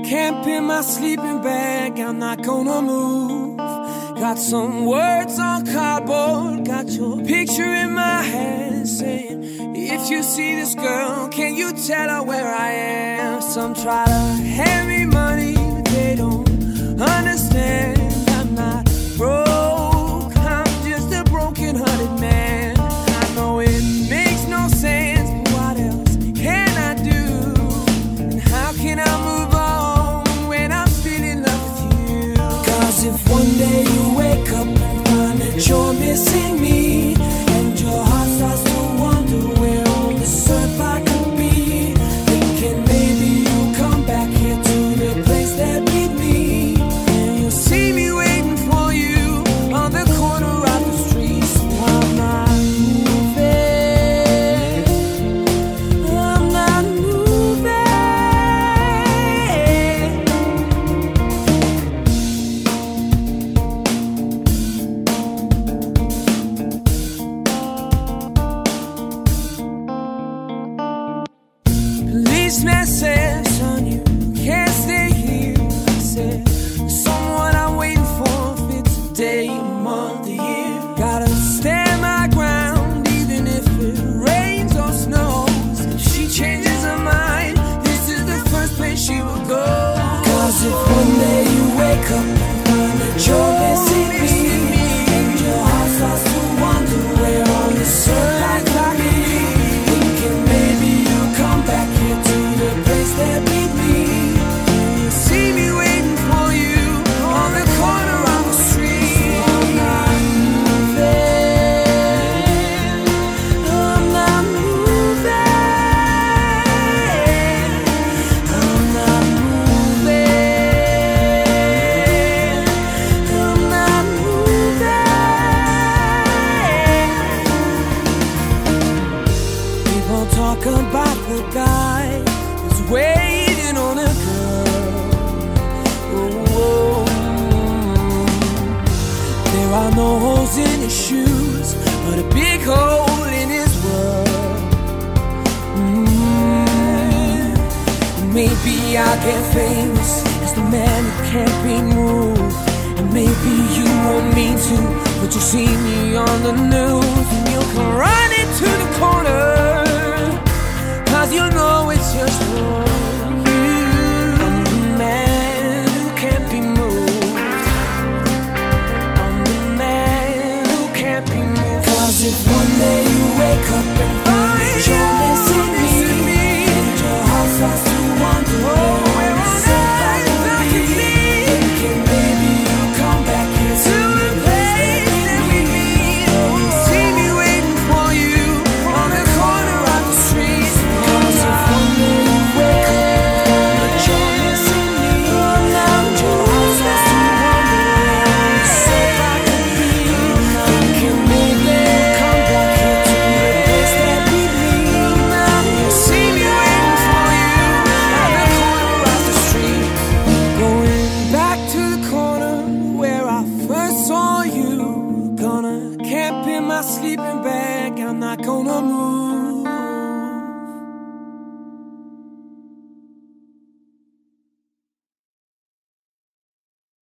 camp in my sleeping bag, I'm not gonna move. Got some words on cardboard, got your picture in my head, saying, if you see this girl, can you tell her where I am? Some try to hand me money, but they don't understand. I'm not broke, I'm just a broken-hearted man. I know it makes no sense, but what else can I do? And how can I move on when I'm still in love with you? Cause if one day you wake up and find that you're missing me, and your heart starts to wonder where on this earth I could be, thinking maybe you'll come back here to the place that beat me, and you'll see me waiting for you on the corner of the street. So I'm not moving, I'm not moving. Policeman said, son, you can't stay here. I said, there's someone I'm waiting for, if it's a day, a month, a year. Gotta stand my ground, even if it rains or snows. If she changes her mind, this is the first place she will go. Cause if one day you wake up and find that you're missing me, and your heart starts to wonder where on this earth I could be, thinking maybe you'll come back here to the place that beat me, and you'll see me waiting for you on the corner of the street. I'm not moving, I'm not moving, I'm not moving, I'm not moving. People talk about the guy who's waiting on a girl. Oh, there are no holes in his shoes, but a big hole in his world. Maybe I'll get famous as the man who can't be moved, and maybe you won't mean to, but you'll see me on the news, and you'll come running to the corner, cause you know it's just wrong.